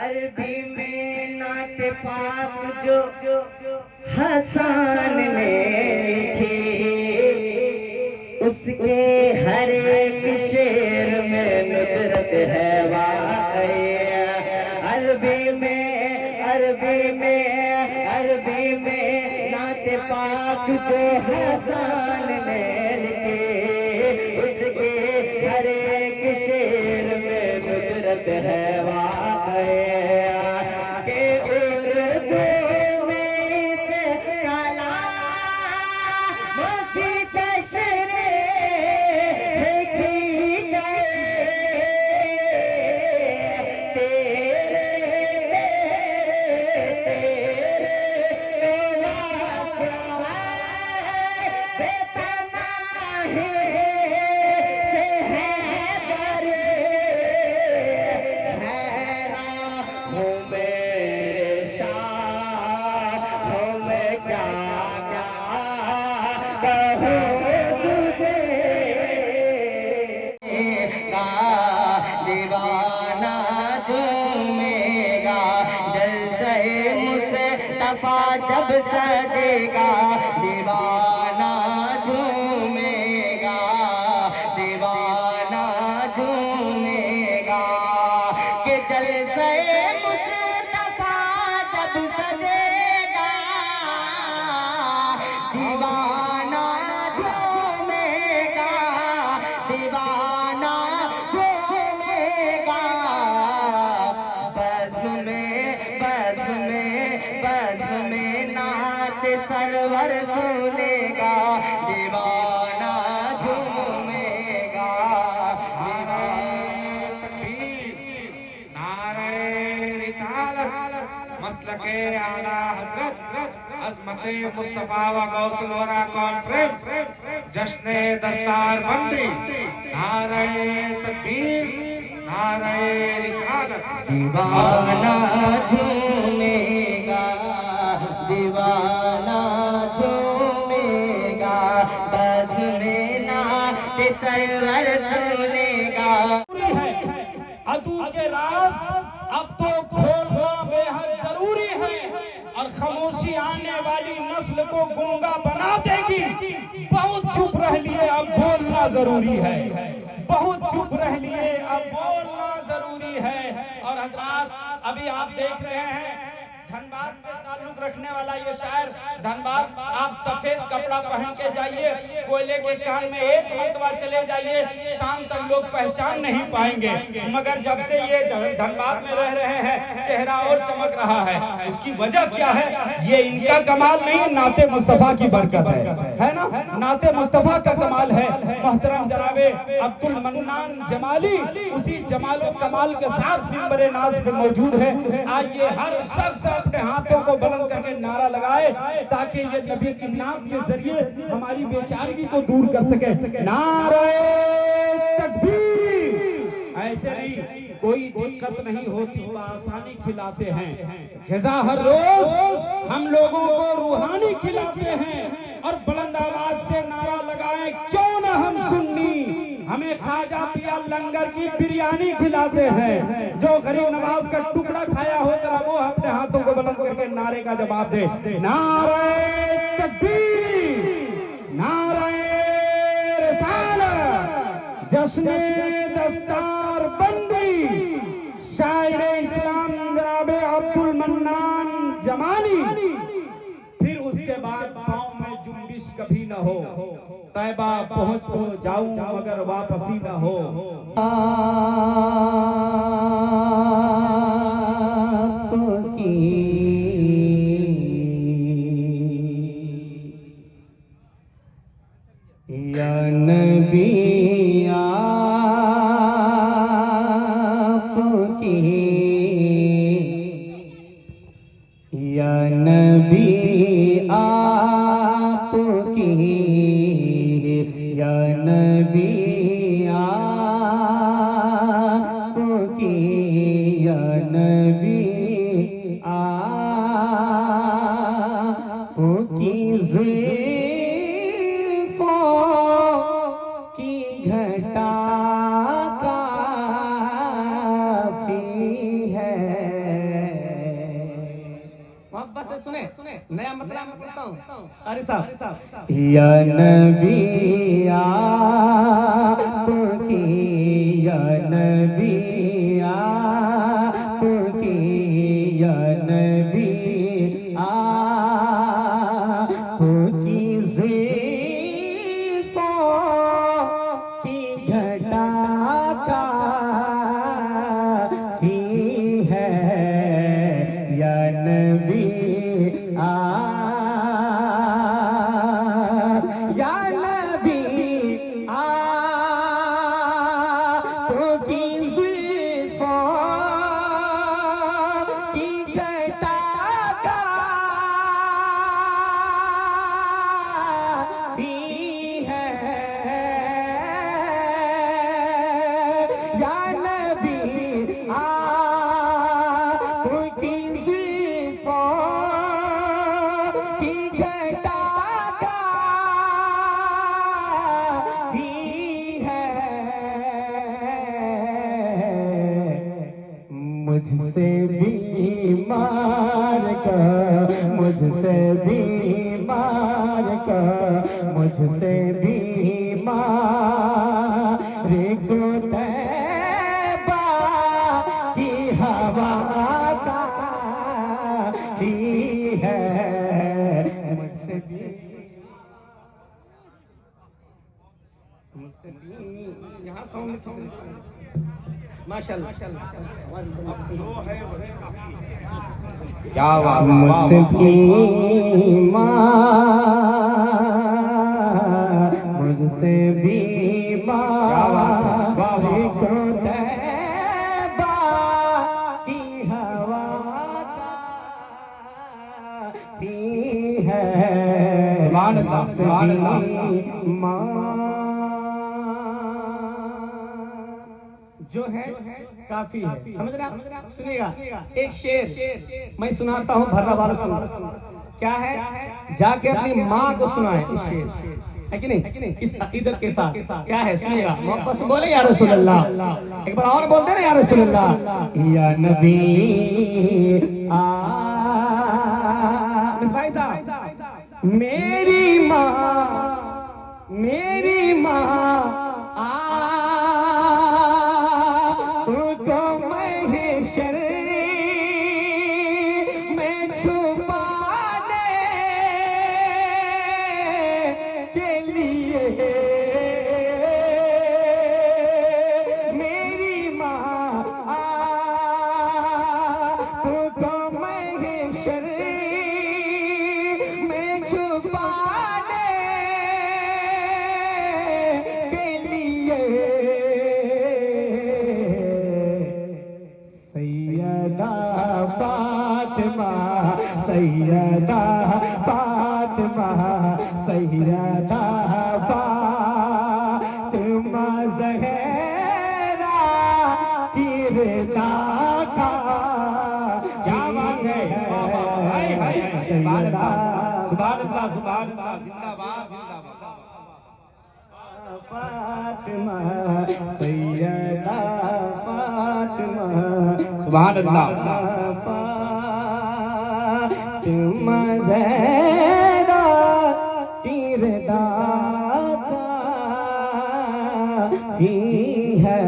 अरबी में नात पाक जो हसन ने लिखी, उसके हर एक शेर में नुदरत है वाकई। अरबी में नात पाक जो हसन ने लिखी, उसके हर एक शेर में नुदरत है वाकई। मुस्तफा जब सजेगा दीवाना झूमेगा, दीवाना झूमेगा। कि जलसे मुस्तफा जब सजेगा दीवाना झूमेगा, दीवाना झूमेगा। बज़्म में नात सरवर सुनेगा दीवाना झूमेगा, नारे रिसालत मसलके आला हज़रत अज़मते मुस्तफा व गौसुल वरा कॉन्फ्रेंस जश्ने दस्तारबंदी। नारे तकबीर, नारे रिसालत। दीवाना झूमेगा, दीवाना झूमेगा। बज़्म में नात सरवर सुनेगा। अदू के राज अब तो खोलना बेहद जरूरी है, और खामोशी आने वाली नस्ल को गूंगा बना देगी। बहुत चुप रह लिए, अब बोलना जरूरी है। बहुत चुप रह लिए, अब बोलना जरूरी है। और हज़रात, अभी आप देख रहे हैं धनबाद से ताल्लुक रखने वाला ये शायर, धनबाद आप सफेद कपड़ा पहन के जाइए, कोयले के कान में एक मरतबा चले जाइए, शाम तक लोग पहचान नहीं पाएंगे। मगर जब से ये धनबाद में रह रहे हैं, चेहरा और चमक रहा है। उसकी वजह क्या है? ये इनका कमाल नहीं, नाते मुस्तफा की बरकत है ना? नाते मुस्तफा का कमाल है। मोहतरम जनाबे अब्दुल मन्नान जमाली उसी जमालो कमाल के साथ मिंबर नाज पे मौजूद है। आइए हर शख्स अपने हाथों को बुलंद करके नारा लगाए, ताकि ये नबी की नाम के जरिए हमारी बेचारगी को दूर कर सके। नारे तकबीर। ऐसे नहीं, कोई दिक्कत नहीं होती, आसानी खिलाते हैं। ग़िज़ा हर रोज हम लोगों को रूहानी खिलाते हैं। और बुलंद आवाज से नारा लगाए, क्यों ना हम सुन्नी, हमें खाजा पिया लंगर की बिरयानी खिलाते हैं। जो गरीब नवाज का टुकड़ा खाया हो, जरा वो अपने हाथों को बुलंद करके नारे का जवाब दे। नारे तकबीर, नारे रिसालत, जश्ने दस्तारबंदी। शायर इस्लाम जनाबे अब्दुल मन्नान जमाली। फिर उसके बाद पाँव में जुम्बिश कभी न हो, तैबा पहुंच तो जाऊं मगर वापसी न हो। या नबी आपकी, या नबी आपकी, या नबी आपकी, या नबी आपकी ज़ुल्फ़ों की घटा काफ़ी है। मोहब्बत से सुने, नया मतलब मैं बोलता हूँ। अरे साहब, या नबी आपकी, या नबी आपकी, या नबी आपकी ज़ुल्फ़ों की घटा काफ़ी है। या नबी या नबी आपकी ज़ुल्फ़ों की घटा काफ़ी है। या नबी आपकी ज़ुल्फ़ों मुझसे बीमार का, मुझसे बीमार का, मुझसे बीमार को तैबा की हवा की है। मुझसे यहाँ माशाल्लाह क्या बात, मुझसे बीमार, मुझसे बीमार को तैबा की हवा की है। सुभान अल्लाह, सुभान अल्लाह। जो है काफी है, समझ रहा? सुनिएगा एक शेर मैं सुनाता हूँ, भर्रा वाला सुनो। क्या है? जाके अपनी माँ को सुनाए इस शेर, है कि नहीं? इस अकीदत के साथ क्या है सुनिएगा। मोहब्बत से बोले या रसूल अल्लाह, एक बार और बोलते ना या रसूल अल्लाह, या नबी भाई साहब। मेरी माँ, मेरी माँ सैयदा फातिमा, सैयदा फातिमा ज़हरा की रिदा का। क्या बात है, हाय हाय, सुभान अल्लाह, सुभान अल्लाह, सुभान अल्लाह, जिंदाबाद जिंदाबाद। फातिमा सैयदा फातिमा, सुभान अल्लाह। फातिमा ज़हरा की रिदा काफ़ी है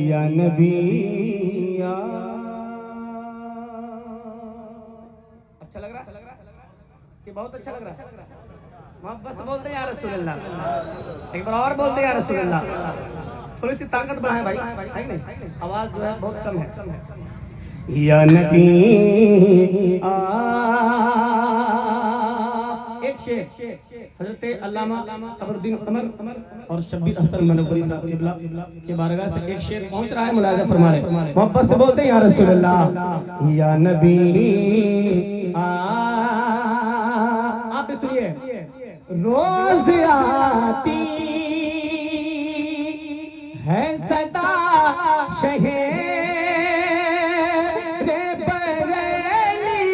या नबी। अच्छा लग रहा कि बहुत अच्छा लग रहा? मोहब्बत से बोलते हैं या रसूल अल्लाह, एक बार और बोलते हैं या रसूल अल्लाह। थोड़ी सी ताकत बढ़ाए भाई, है नहीं? आवाज जो है बहुत कम है। या नबी एक शेर हजरत अल्लामा कमरुद्दीन कमर और शब्बीर हसन मनोवरी साहब किबला के बारगाह से एक शेर पहुंच रहा है, मुलाजा फरमा रहे। मोहब्बत से बोलते हैं या रसूल अल्लाह, या नबी आप सुनिए। रोज आती है सदा शहर बरेली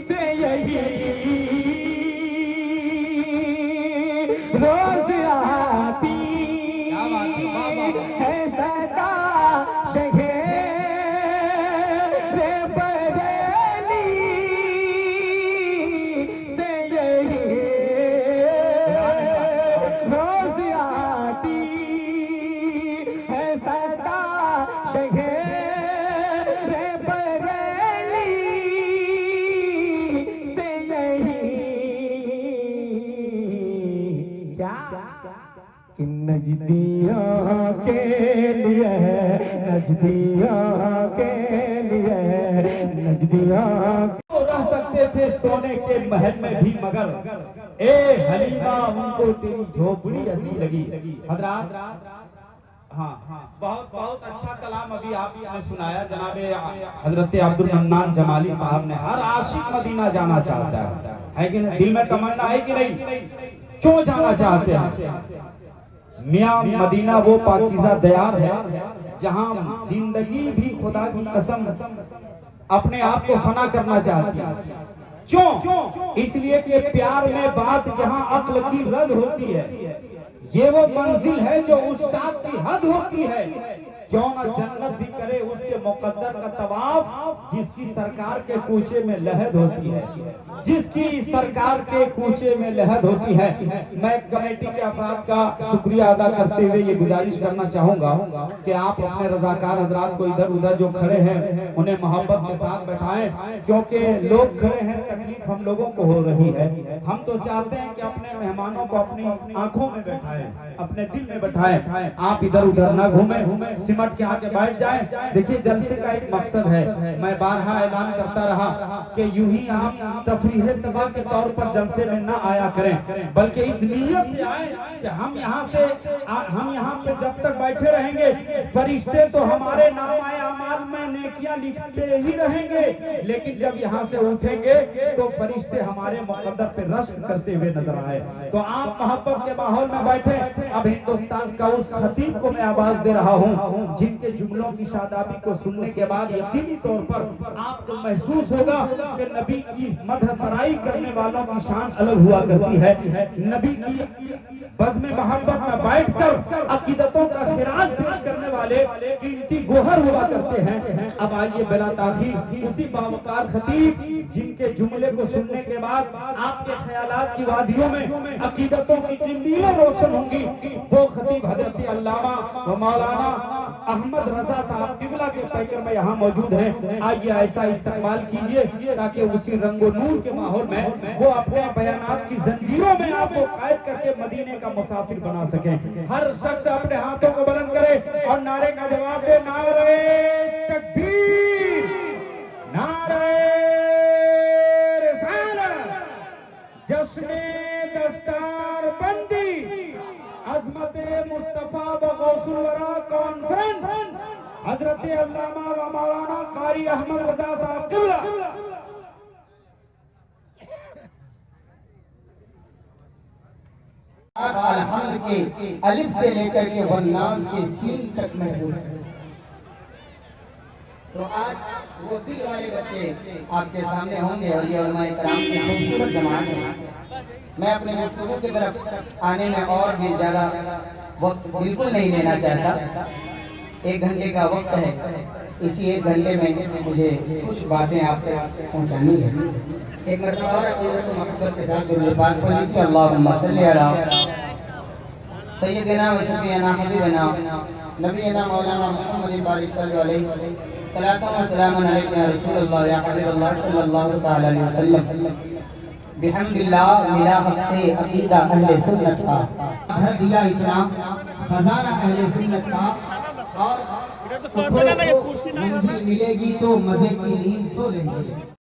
से, यही रोज आती है सदा शहर नजदियों के लिए, नजदियों के लिए, नजदियों रह सकते थे सोने के महल में भी, मगर ए हलीमा उनको तेरी झोपड़ी अच्छी लगी। हजरात, हाँ हाँ, बहुत बहुत अच्छा कलाम अभी आपने सुनाया जनाबे हजरत अब्दुल मन्नान जमाली साहब ने। हर आशिक मदीना जाना चाहता है कि नहीं? दिल में तमन्ना है कि नहीं? क्यों जाना चाहते हैं? मियां मदीना वो पाकीज़ा दयार है जहां जिंदगी भी खुदा की कसम अपने आप को फना करना चाहती है। क्यों? इसलिए कि प्यार में बात जहां अक्ल की रद होती है, ये वो मंजिल है जो उस साथ की हद होती है। क्यों ना जन्नत भी करे उसके मुकद्दर का तवाफ, जिसकी सरकार के कूचे में लहद होती है, जिसकी सरकार के कूचे में लहद होती है। मैं कमेटी के अफराद का शुक्रिया अदा करते हुए ये गुजारिश करना चाहूंगा कि आप अपने रजाकार हजरात को इधर उधर जो खड़े हैं उन्हें मोहब्बत के साथ बैठाएं, क्योंकि लोग खड़े हैं, तकलीफ हम लोगों को हो रही है। हम तो चाहते हैं कि अपने मेहमानों को अपनी आंखों में बैठाएं, अपने दिल में बैठाएं। आप इधर उधर न घूमें, सिमट के आके बैठ जाएं। देखिए जलसे का एक मकसद है, मैं बारहा ऐलान करता रहा कि यूं ही आप तफरीह तबाह के तौर पर जलसे में न आया करें, बल्कि इस नीयत से आए कि हम यहाँ पे जब तक बैठे रहेंगे फरिश्ते तो हमारे नामाए अमाल में नेकियां लिखते ही रहेंगे, लेकिन जब यहाँ से उठेंगे तो फरिश्ते हमारे मुकद्दर पे रश्क करते हुए नजर आए। तो आप मोहब्बत के माहौल में बैठे। अब हिंदुस्तान का उस खतीब को मैं आवाज दे रहा हूँ जिनके जुमलों की शादाबी को सुनने के बाद यकीनी तौर पर आपको महसूस होगा कि नबी की मदह सराई करने वालों की शान अलग हुआ करती है। नबी की बज़्म मोहब्बत में बैठकर अकीदतों का खिराज पेश करने वाले कीमती गोहर हुआ करते हैं। अब आइए बिला ताखीर उसी बावकार खतीब जिनके जुमले को सुनने के बाद आपके ख्यालात की वादियों में अकीदतों की किंदीलें रोशन होंगी, वो खतीब हजरत अल्लामा व मौलाना अहमद रजा साहब किबला के पैकर में यहाँ मौजूद हैं। आइए ऐसा इस्तेमाल कीजिए ताकि उसी रंगो नूर के माहौल में वो अपने बयानात की जंजीरों में आपको कैद करके मदीने का मुसाफिर बना सके। हर शख्स अपने हाथों को बुलंद करे और नारे का जवाब दे, नारे तकबीर, नारे रिसालत, जश्ने दस्तार बंदी, अज़मते मुस्तफा व गौसुल वरा कॉन्फ्रेंस, हजरत अल्लामा व मौलाना कारी अहमद रजा साहब किबला। अलहम्द के अलिफ से लेकर के वन्नास के सीन तक महफूज है। तो आज वो दिल वाले बच्चे आपके सामने होंगे और ये उलमाए कराम की खूबसूरत जमात है। मैं अपने गुफ्तगू की तरफ आने में और भी ज्यादा वक्त बिल्कुल नहीं लेना चाहता। 1 घंटे का वक्त है, इसी 1 घंटे में मुझे कुछ बातें आपको पहुंचानी है। एक मरतबा और मोहब्बत के साथ दुरूद पाक पढ़ी कि अल्लाहुम्मा सल्ली अला सय्यिदिना व शफीना हबीबना नबीना मौलाना मुहम्मद बारिक सल्लल्लाहु अलैहि सलातु व सलामुन अलैका या रसूलल्लाह या हबीबल्लाह सल्लल्लाहु तआला अलैहि वसल्लम। बिहम्दिल्लाह मिला हक से अकीदा अहले सुन्नत का भर दिया इतना खजाना अहले सुन्नत का, और मिलेगी तो मजे की नींद सो लेंगे।